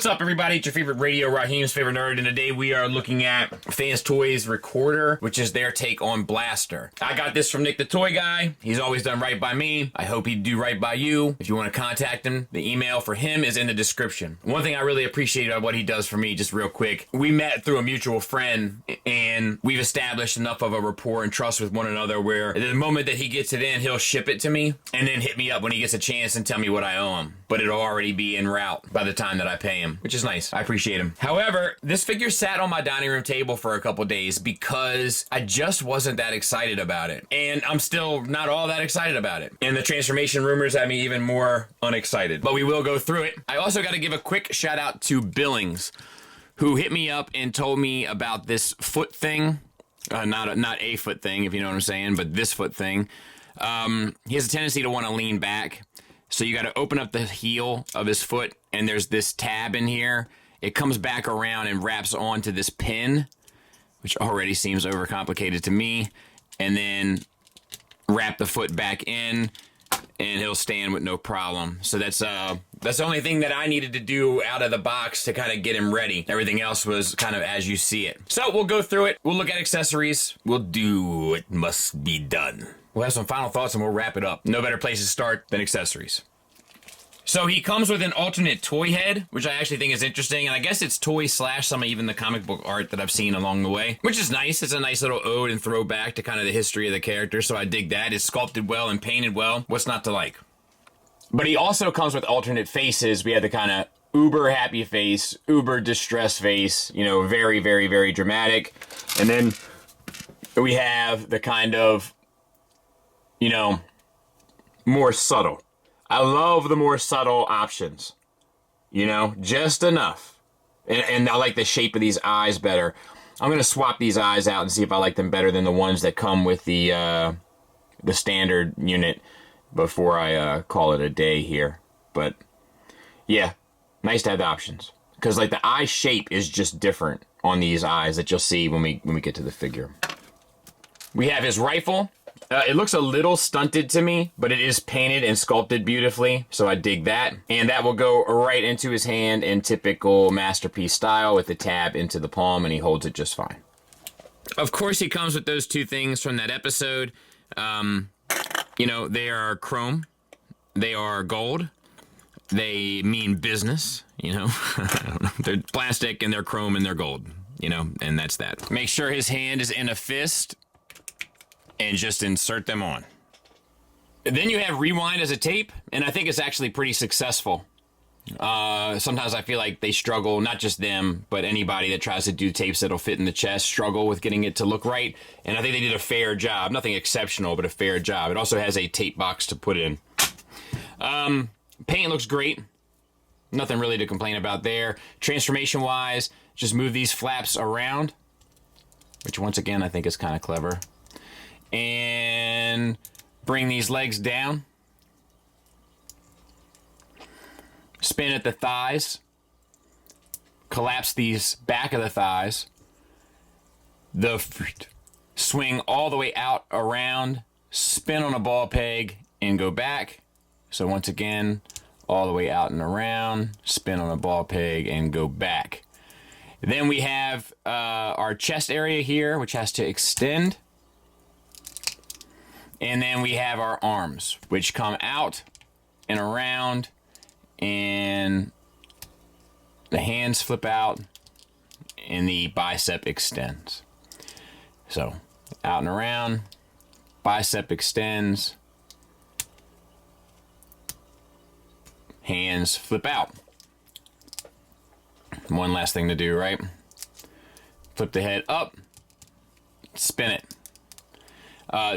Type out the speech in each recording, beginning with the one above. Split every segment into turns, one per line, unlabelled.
What's up, everybody? It's your favorite radio, Raheem's favorite nerd, and today we are looking at Fanstoys Recorder, which is their take on Blaster. I got this from Nick the Toy Guy. He's always done right by me. I hope he'd do right by you. If you want to contact him, the email for him is in the description. One thing I really appreciate about what he does for me, just real quick, we met through a mutual friend, and we've established enough of a rapport and trust with one another where the moment that he gets it in, he'll ship it to me, and then hit me up when he gets a chance and tell me what I owe him. But it'll already be en route by the time that I pay him, which is nice. I appreciate him. However, this figure sat on my dining room table for a couple days because I just wasn't that excited about it. And I'm still not all that excited about it. And the transformation rumors have me even more unexcited. But we will go through it. I also got to give a quick shout out to Billings, who hit me up and told me about this foot thing. Not a foot thing, if you know what I'm saying, but this foot thing. He has a tendency to want to lean back. So you got to open up the heel of his foot, and there's this tab in here. It comes back around and wraps onto this pin, which already seems overcomplicated to me, and then wrap the foot back in, and he'll stand with no problem. So that's the only thing that I needed to do out of the box to kind of get him ready. Everything else was kind of as you see it. So we'll go through it. We'll look at accessories. We'll do what must be done. We'll have some final thoughts and we'll wrap it up. No better place to start than accessories. So he comes with an alternate toy head, which I actually think is interesting, and I guess it's toy slash some of even the comic book art that I've seen along the way, which is nice. It's a nice little ode and throwback to kind of the history of the character, so I dig that. It's sculpted well and painted well. What's not to like? But he also comes with alternate faces. We had the kind of uber happy face, uber distressed face, you know, very, very, very dramatic. And then we have the kind of, you know, more subtle. I love the more subtle options, you know, just enough. And I like the shape of these eyes better. I'm going to swap these eyes out and see if I like them better than the ones that come with the standard unit before I call it a day here. But yeah, nice to have the options. Because like the eye shape is just different on these eyes that you'll see when we get to the figure. We have his rifle. It looks a little stunted to me, but it is painted and sculpted beautifully, so I dig that. And that will go right into his hand in typical Masterpiece style with the tab into the palm, and he holds it just fine. Of course, he comes with those two things from that episode. You know, they are chrome, they are gold, they mean business, you know. I don't know. They're plastic, and they're chrome, and they're gold, you know, and that's that. Make sure his hand is in a fist, and just insert them on. Then you have rewind as a tape, and I think it's actually pretty successful. Sometimes I feel like they struggle, not just them, but anybody that tries to do tapes that'll fit in the chest struggle with getting it to look right, and I think they did a fair job. Nothing exceptional, but a fair job. It also has a tape box to put in. Paint looks great. Nothing really to complain about there. Transformation-wise, just move these flaps around, which once again I think is kind of clever. And bring these legs down. Spin at the thighs. Collapse these back of the thighs. Swing all the way out around. Spin on a ball peg and go back. So once again, all the way out and around. Spin on a ball peg and go back. Then we have our chest area here, which has to extend. And then we have our arms, which come out and around, and the hands flip out, and the bicep extends. So, out and around, bicep extends, hands flip out. One last thing to do, right? Flip the head up, spin it.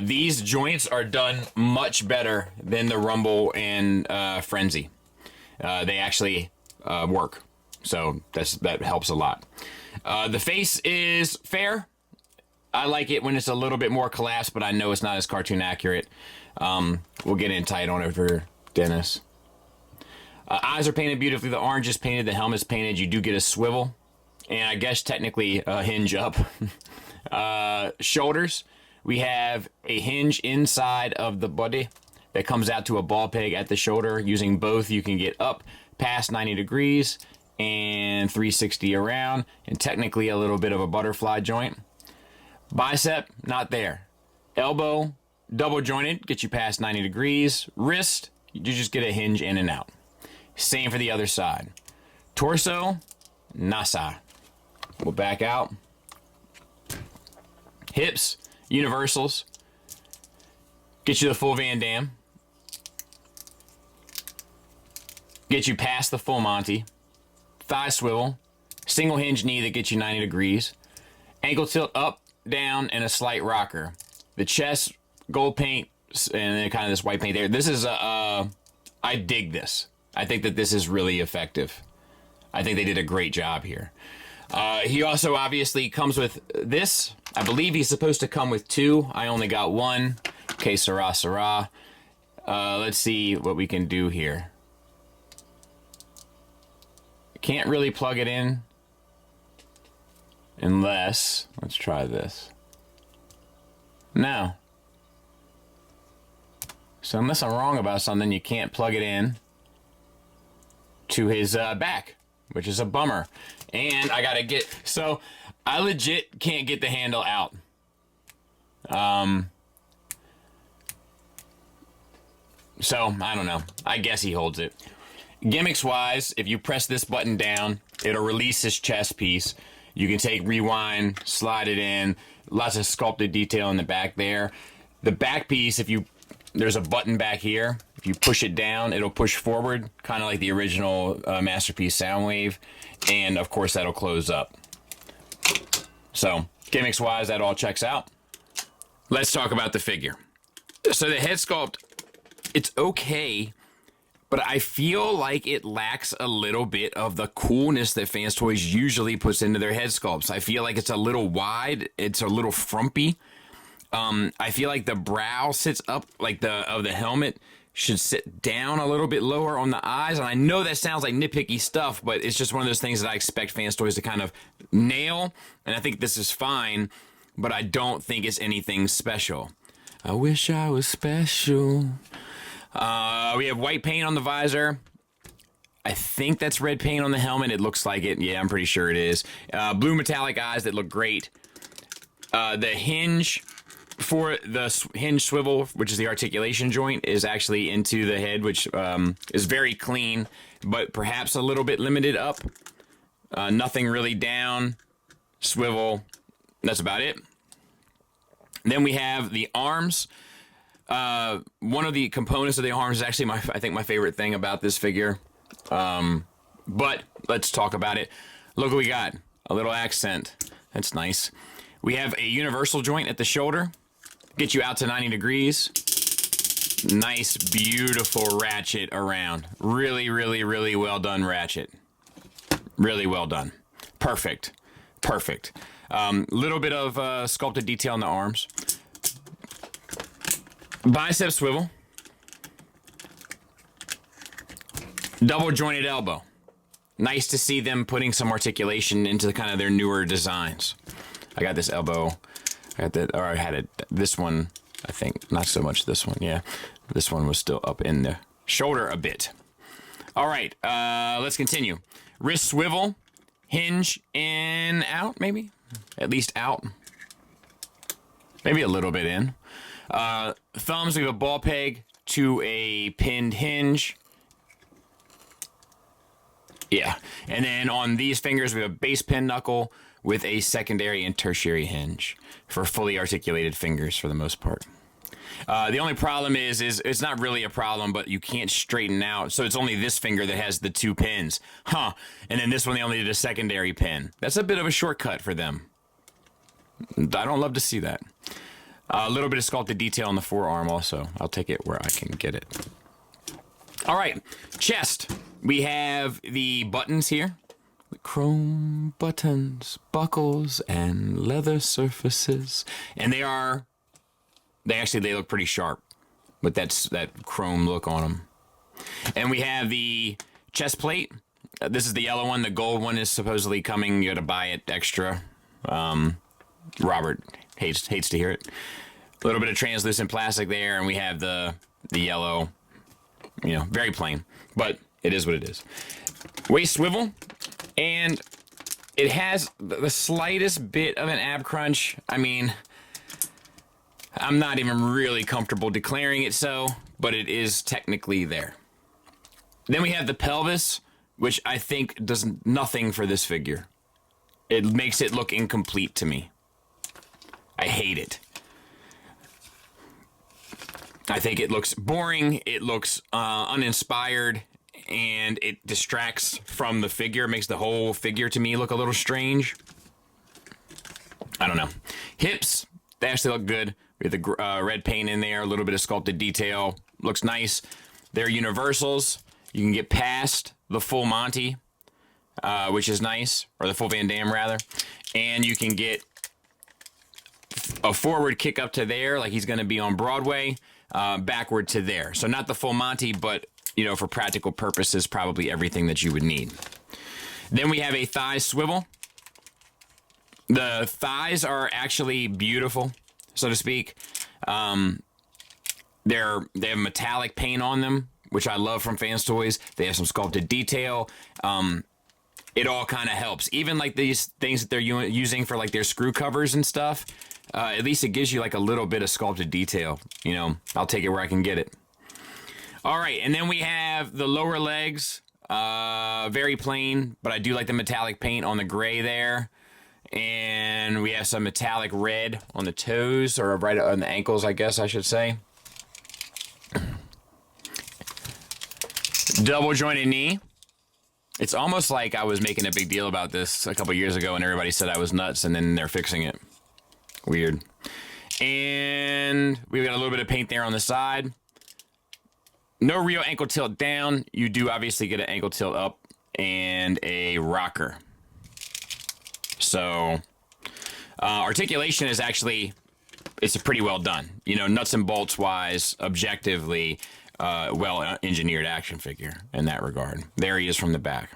These joints are done much better than the Rumble and Frenzy. They actually work, so that helps a lot. The face is fair. I like it when it's a little bit more collapsed, but I know it's not as cartoon accurate. We'll get in tight on it for Dennis. Eyes are painted beautifully. The orange is painted. The helmet's painted. You do get a swivel, and I guess technically a hinge up. Shoulders. We have a hinge inside of the body that comes out to a ball peg at the shoulder. Using both, you can get up past 90 degrees and 360 around, and technically a little bit of a butterfly joint. Bicep, not there. Elbow, double jointed, gets you past 90 degrees. Wrist, you just get a hinge in and out. Same for the other side. Torso, nasa. We'll back out. Hips, universals. Get you the full Van Damme. Get you past the full Monty. Thigh swivel. Single hinge knee that gets you 90 degrees. Ankle tilt up, down, and a slight rocker. The chest, gold paint, and then kind of this white paint there. This is I dig this. I think that this is really effective. I think they did a great job here. He also obviously comes with this. I believe he's supposed to come with 2. I only got 1. Okay, Sarah. Let's see what we can do here. Can't really plug it in unless, let's try this. No. So unless I'm wrong about something, you can't plug it in to his back, which is a bummer. And I gotta get, so I legit can't get the handle out. So I don't know. I guess he holds it. Gimmicks wise, if you press this button down, it'll release this chest piece. You can take rewind, slide it in, lots of sculpted detail in the back there. The back piece, there's a button back here. If you push it down, it'll push forward, kind of like the original Masterpiece Soundwave. And of course, that'll close up. So, gimmicks wise, that all checks out. Let's talk about the figure. So the head sculpt, it's okay, but I feel like it lacks a little bit of the coolness that Fanstoys usually puts into their head sculpts. I feel like it's a little wide. It's a little frumpy. I feel like the brow sits up, like the helmet should sit down a little bit lower on the eyes. And I know that sounds like nitpicky stuff, but it's just one of those things that I expect Fanstoys to kind of nail. And I think this is fine, but I don't think it's anything special. I wish I was special. We have white paint on the visor. I think that's red paint on the helmet. It looks like it. Yeah, I'm pretty sure it is. Blue metallic eyes that look great. The hinge for the hinge swivel, which is the articulation joint, is actually into the head, which is very clean, but perhaps a little bit limited up. Nothing really down. Swivel. That's about it. Then we have the arms. One of the components of the arms is actually I think my favorite thing about this figure. But let's talk about it. Look what we got. A little accent. That's nice. We have a universal joint at the shoulder. Get you out to 90 degrees. Nice, beautiful ratchet around. Really, really, really well done ratchet. Really well done. Perfect. Perfect. Little bit of sculpted detail in the arms. Bicep swivel. Double jointed elbow. Nice to see them putting some articulation into kind of their newer designs. I got this elbow. I got that, or I had it. This one, I think, not so much this one. Yeah, this one was still up in the shoulder a bit. All right, let's continue. Wrist swivel, hinge in, out, maybe. At least out. Maybe a little bit in. Thumbs, we have a ball peg to a pinned hinge. Yeah, and then on these fingers, we have a base pin knuckle with a secondary and tertiary hinge for fully articulated fingers for the most part. The only problem is it's not really a problem, but you can't straighten out. So it's only this finger that has the 2 pins. Huh. And then this one, they only did a secondary pin. That's a bit of a shortcut for them. I don't love to see that. A little bit of sculpted detail on the forearm also. I'll take it where I can get it. All right, chest. We have the buttons here. Chrome buttons, buckles, and leather surfaces. And they look pretty sharp with that chrome look on them. And we have the chest plate. This is the yellow one. The gold one is supposedly coming. You got to buy it extra. Robert hates to hear it. A little bit of translucent plastic there, and we have the yellow, very plain. But It is what it is. Waist swivel, and it has the slightest bit of an ab crunch. I mean, I'm not even really comfortable declaring it so, but it is technically there. Then we have the pelvis, which I think does nothing for this figure. It makes it look incomplete to me. I hate it. I think it looks boring, it looks uninspired, and it distracts from the figure, makes the whole figure to me look a little strange. I don't know. Hips, they actually look good. We have the red paint in there, a little bit of sculpted detail. Looks nice. They're universals. You can get past the full Monty, which is nice, or the full Van Damme rather. And you can get a forward kick up to there, like he's going to be on Broadway, backward to there. So not the full Monty, but, you know, for practical purposes, probably everything that you would need. Then we have a thigh swivel. The thighs are actually beautiful, so to speak. They have metallic paint on them, which I love from Fanstoys. They have some sculpted detail. It all kind of helps. Even like these things that they're using for like their screw covers and stuff, at least it gives you like a little bit of sculpted detail. You know, I'll take it where I can get it. All right, and then we have the lower legs. Very plain, but I do like the metallic paint on the gray there. And we have some metallic red on the toes, or right on the ankles, I guess I should say. Double jointed knee. It's almost like I was making a big deal about this a couple years ago and everybody said I was nuts, and then they're fixing it. Weird. And we've got a little bit of paint there on the side. No real ankle tilt down. You do obviously get an ankle tilt up and a rocker. So articulation is actually, it's pretty well done. You know, nuts and bolts wise, objectively, well engineered action figure in that regard. There he is from the back.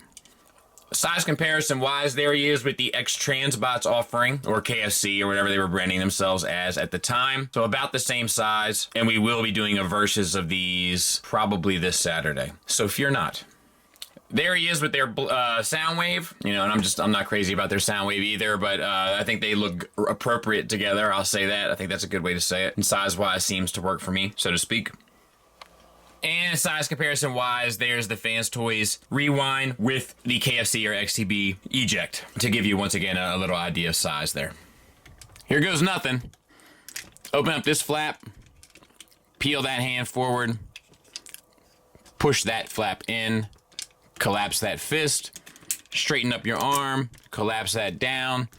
Size comparison wise, there he is with the X-Transbots offering, or KFC, or whatever they were branding themselves as at the time. So about the same size, and we will be doing a versus of these probably this Saturday. So fear not. There he is with their Soundwave, you know, and I'm not crazy about their Soundwave either, but I think they look appropriate together. I'll say that. I think that's a good way to say it. And size-wise seems to work for me, so to speak. And size comparison wise, there's the Fanstoys Rewind with the KFC or XTB Eject to give you once again a little idea of size there. Here goes nothing. Open up this flap, peel that hand forward, push that flap in, collapse that fist, straighten up your arm, collapse that down,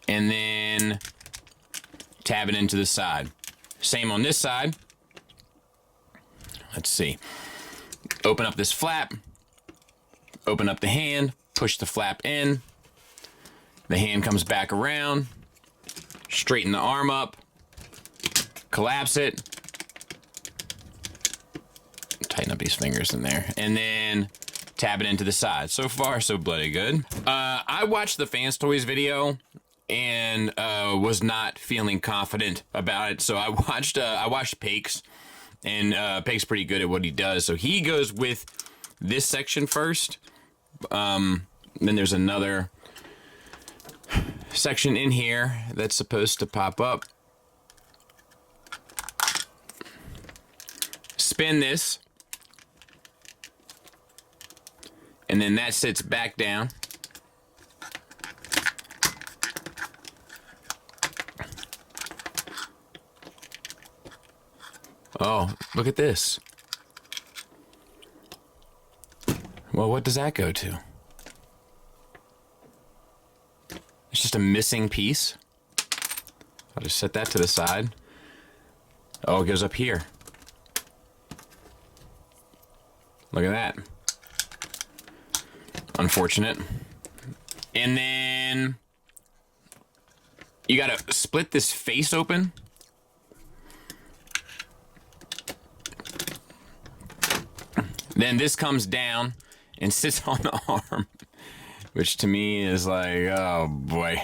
and then tab it into the side. Same on this side. Let's see. Open up this flap, open up the hand, push the flap in, the hand comes back around, straighten the arm up, collapse it, tighten up these fingers in there, and then tab it into the side. So far, so bloody good. I watched the Fanstoys video and was not feeling confident about it, so I watched Pakes. And Pake's pretty good at what he does. So he goes with this section first. Then there's another section in here that's supposed to pop up. Spin this. And then that sits back down. Oh, look at this. Well, what does that go to? It's just a missing piece. I'll just set that to the side. Oh, it goes up here. Look at that. Unfortunate. And then you gotta split this face open. Then this comes down and sits on the arm, which to me is like, oh boy.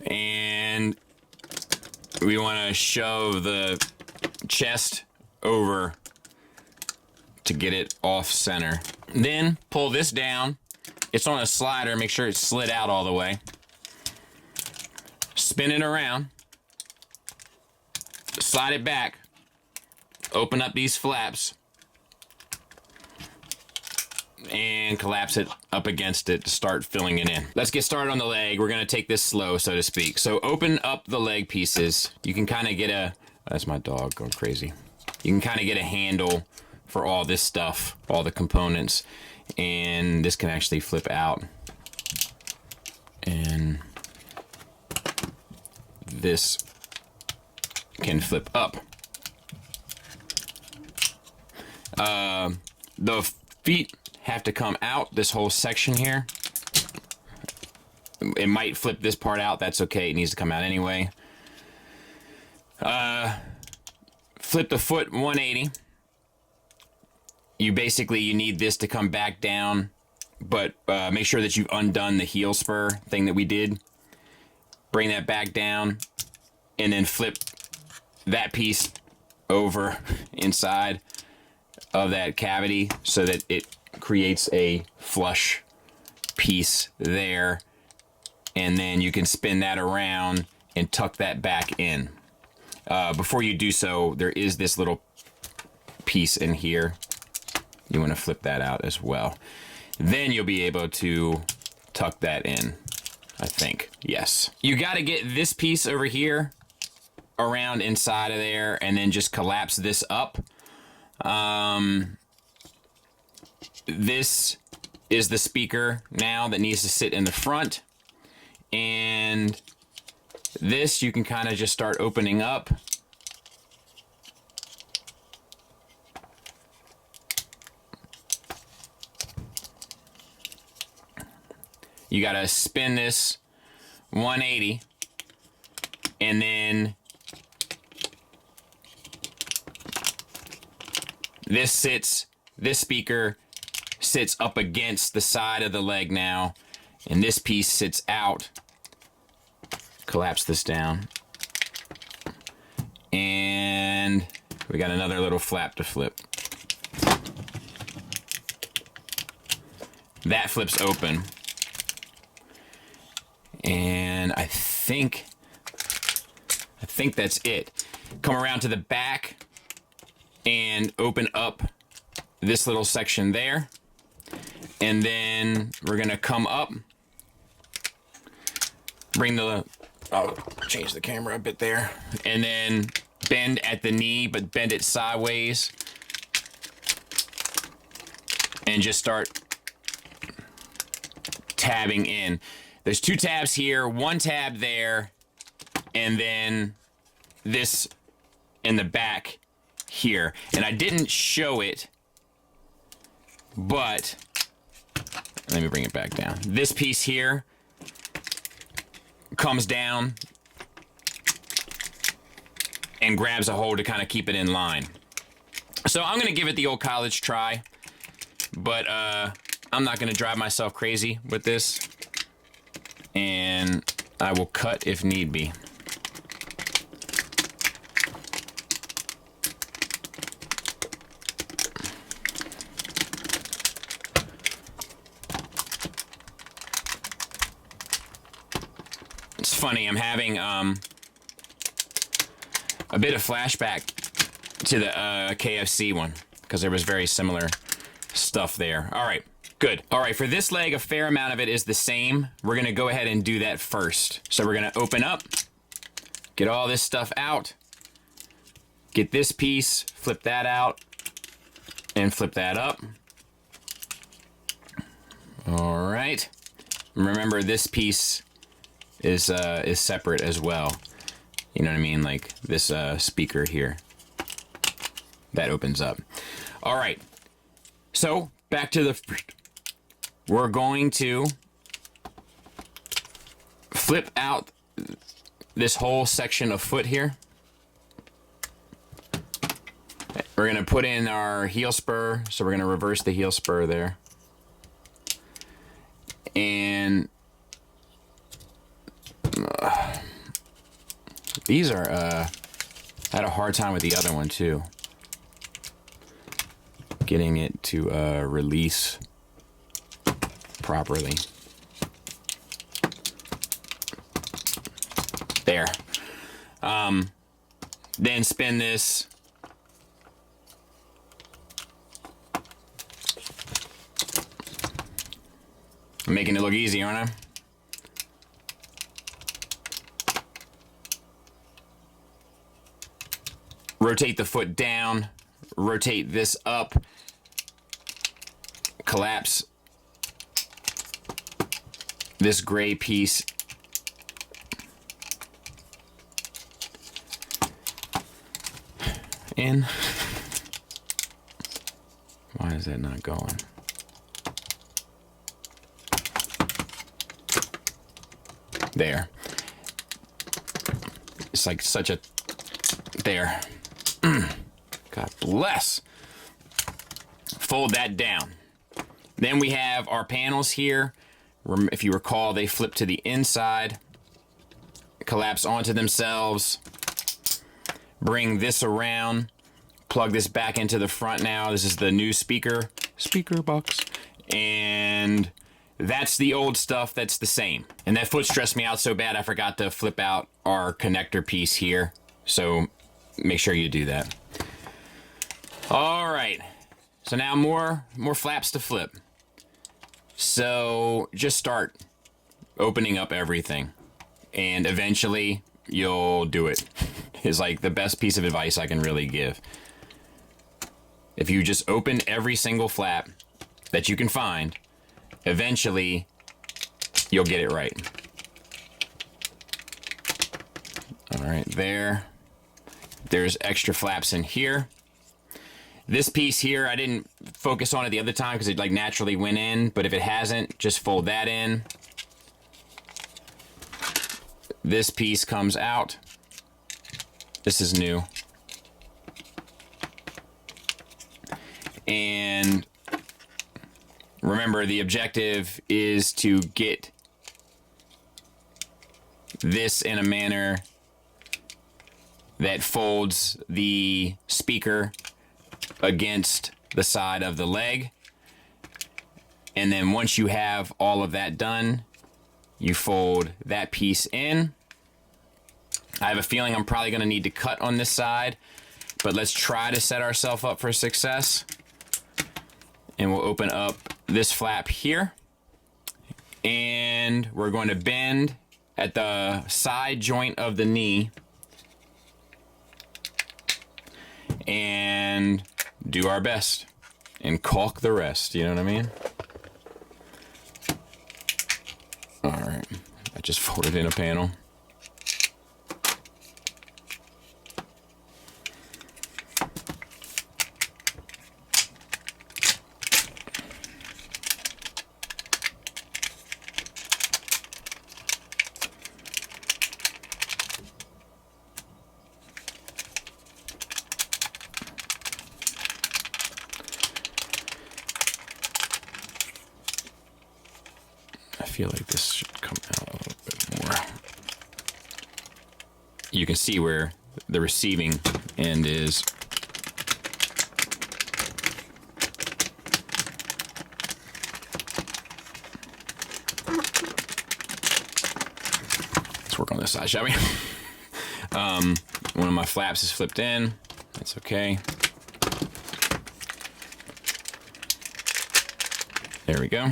And we want to shove the chest over to get it off center. Then pull this down. It's on a slider, make sure it's slid out all the way. Spin it around. Slide it back. Open up these flaps. And collapse it up against it to start filling it in. Let's get started on the leg. We're gonna take this slow, so to speak. So open up the leg pieces. You can kind of get a, that's my dog going crazy. You can kind of get a handle for all this stuff, all the components. And this can actually flip out. And this can flip up. The feet have to come out, this whole section here. It might flip this part out, that's okay, it needs to come out anyway. Flip the foot 180. You need this to come back down, but make sure that you've undone the heel spur thing that we did. Bring that back down, and then flip that piece over inside of that cavity so that it creates a flush piece there, and then you can spin that around and tuck that back in. Before you do so, there is this little piece in here. You want to flip that out as well. Then you'll be able to tuck that in, I think. Yes. You got to get this piece over here around inside of there, and then just collapse this up. This is the speaker now that needs to sit in the front, and this you can kind of just start opening up. You gotta spin this 180, and then this speaker sits up against the side of the leg now, and this piece sits out. Collapse this down. And we got another little flap to flip. That flips open. And I think that's it. Come around to the back and open up this little section there. And then we're gonna come up, bring the, I'll change the camera a bit there, and then bend at the knee, but bend it sideways, and just start tabbing in. There's 2 tabs here, 1 tab there, and then this in the back here. And I didn't show it, but let me bring it back down. This piece here comes down and grabs a hold to kind of keep it in line. So I'm gonna give it the old college try, but I'm not gonna drive myself crazy with this, and I will cut if need be. It's funny, I'm having a bit of flashback to the KFC one, because there was very similar stuff there. All right, good. All right, for this leg, a fair amount of it is the same. We're gonna go ahead and do that first. So we're gonna open up, get all this stuff out, get this piece, flip that out, and flip that up. All right. Remember, this piece is separate as well. You know what I mean? Like this speaker here. That opens up. All right. So back to the... We're going to flip out this whole section of foot here. We're going to put in our heel spur. So we're going to reverse the heel spur there. And... these are, I had a hard time with the other one too. getting it to release properly. There. Then spin this. I'm making it look easy, aren't I? Rotate the foot down, rotate this up, collapse this gray piece in. Why is that not going? There. It's like such a... There. God bless. Fold that down. Then we have our panels here. If you recall, they flip to the inside, collapse onto themselves. Bring this around, plug this back into the front now. This is the new speaker box. And that's the old stuff that's the same. And that foot stressed me out so bad I forgot to flip out our connector piece here. So make sure you do that. All right, so now more flaps to flip. So just start opening up everything and eventually you'll do it. Is like the best piece of advice I can really give. If you just open every single flap that you can find, eventually you'll get it right. All right, there's extra flaps in here. This piece here, I didn't focus on it the other time because it like naturally went in, but if it hasn't, just fold that in. This piece comes out. This is new. And remember, the objective is to get this in a manner that folds the speaker against the side of the leg. And then once you have all of that done, you fold that piece in. I have a feeling I'm probably going to need to cut on this side, but let's try to set ourselves up for success. And we'll open up this flap here. And we're going to bend at the side joint of the knee and do our best and caulk the rest, you know what I mean? All right, I just folded in a panel. I feel like this should come out a little bit more. You can see where the receiving end is. Let's work on this side, shall we? One of my flaps is flipped in. That's okay. There we go.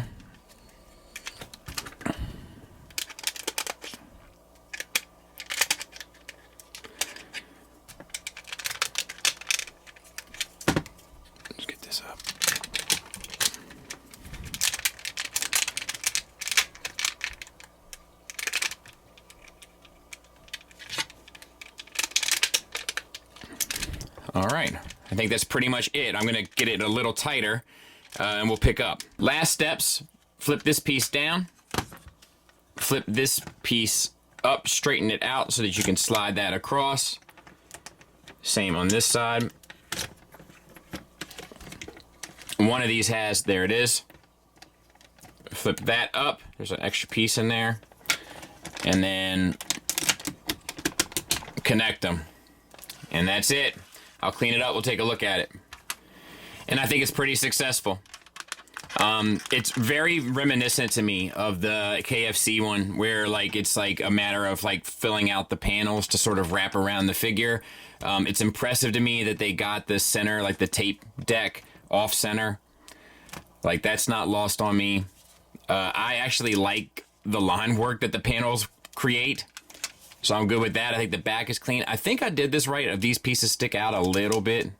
Let's get this up. All right, I think that's pretty much it. I'm gonna get it a little tighter and we'll pick up. Last steps, flip this piece down, flip this piece up, straighten it out so that you can slide that across. Same on this side. One of these has, there it is. Flip that up, there's an extra piece in there. And then connect them. And that's it. I'll clean it up, we'll take a look at it. and I think it's pretty successful. It's very reminiscent to me of the KFC one, where like it's like a matter of like filling out the panels to sort of wrap around the figure. It's impressive to me that they got the center, like the tape deck off center. Like that's not lost on me. I actually like the line work that the panels create, so I'm good with that. I think the back is clean. I think I did this right. These pieces stick out a little bit.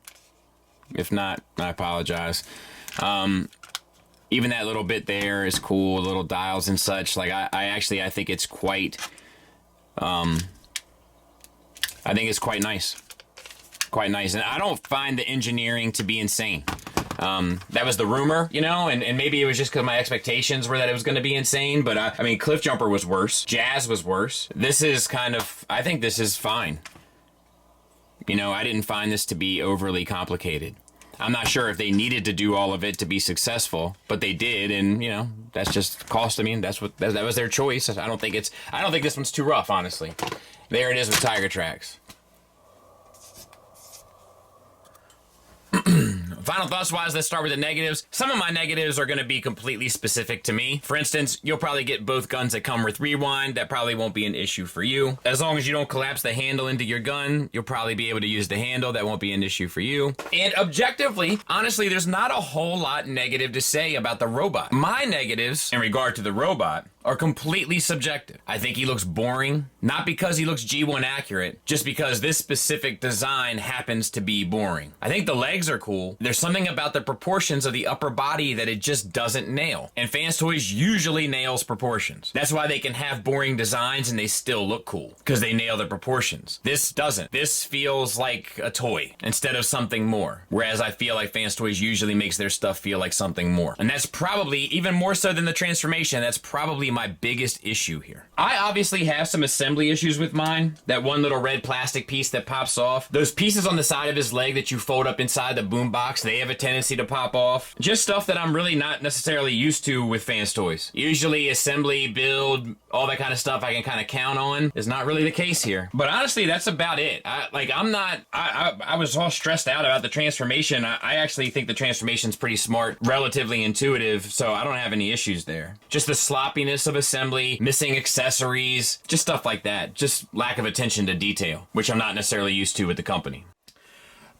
If not, I apologize. Even that little bit there is cool, little dials and such. Like I think it's quite, I think it's quite nice. Quite nice. And I don't find the engineering to be insane. That was the rumor, you know, and maybe it was just because my expectations were that it was going to be insane. But I mean, Cliff Jumper was worse. Jazz was worse. This is kind of, I think this is fine. You know, I didn't find this to be overly complicated. I'm not sure if they needed to do all of it to be successful, but they did, and you know that's just cost. I mean, that was their choice. I don't think this one's too rough, honestly. There it is with Tiger Tracks. Final thoughts wise, let's start with the negatives. Some of my negatives are going to be completely specific to me. For instance, you'll probably get both guns that come with rewind. That probably won't be an issue for you. As long as you don't collapse the handle into your gun, you'll probably be able to use the handle. That won't be an issue for you. And objectively, honestly, there's not a whole lot negative to say about the robot. My negatives in regard to the robot are completely subjective. I think he looks boring, not because he looks G1 accurate, just because this specific design happens to be boring. I think the legs are cool. There's something about the proportions of the upper body that it just doesn't nail. And Fanstoys usually nails proportions. That's why they can have boring designs and they still look cool, because they nail the proportions. This doesn't. This feels like a toy instead of something more. Whereas I feel like Fanstoys usually makes their stuff feel like something more. And that's probably, even more so than the transformation, that's probably my biggest issue here. I obviously have some assembly issues with mine. That one little red plastic piece that pops off. Those pieces on the side of his leg that you fold up inside the boombox, they have a tendency to pop off. Just stuff that I'm really not necessarily used to with Fanstoys. Usually assembly, build, all that kind of stuff I can kind of count on is not really the case here. But honestly, that's about it. I was all stressed out about the transformation. I actually think the transformation's pretty smart, relatively intuitive, so I don't have any issues there. Just the sloppiness of assembly, missing accessories, just stuff like that. Just lack of attention to detail, which I'm not necessarily used to with the company.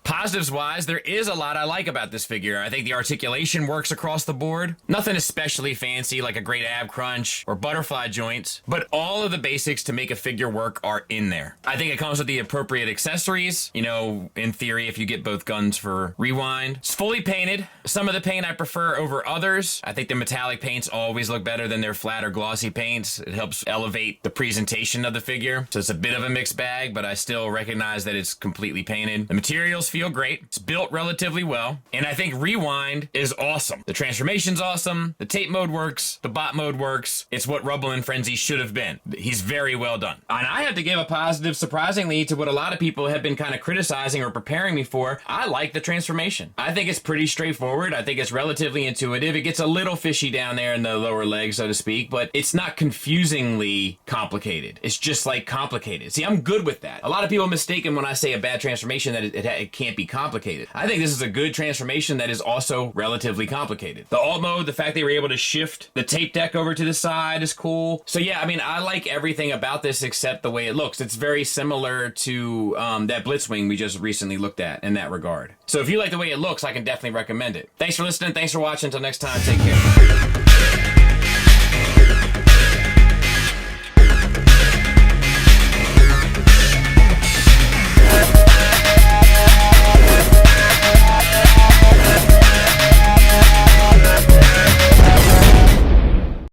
Positives wise, there is a lot I like about this figure. I think the articulation works across the board. Nothing especially fancy like a great ab crunch or butterfly joints, but all of the basics to make a figure work are in there. I think it comes with the appropriate accessories. You know, in theory, if you get both guns for rewind. It's fully painted. Some of the paint I prefer over others. I think the metallic paints always look better than their flat or glossy paints. It helps elevate the presentation of the figure. So it's a bit of a mixed bag, but I still recognize that it's completely painted. The materials feel great. It's built relatively well. And I think rewind is awesome. The transformation's awesome. The tape mode works. The bot mode works. It's what Rubble and Frenzy should have been. He's very well done. And I have to give a positive, surprisingly, to what a lot of people have been kind of criticizing or preparing me for. I like the transformation. I think it's pretty straightforward. I think it's relatively intuitive. It gets a little fishy down there in the lower leg, so to speak, but it's not confusingly complicated. It's just like complicated. See, I'm good with that. A lot of people mistaken when I say a bad transformation that it can't be complicated. I think this is a good transformation that is also relatively complicated. The alt mode, the fact they were able to shift the tape deck over to the side is cool. So yeah, I mean, I like everything about this except the way it looks. It's very similar to that Blitzwing we just recently looked at in that regard. So if you like the way it looks, I can definitely recommend it. Thanks for listening. Thanks for watching. Until next time, take care.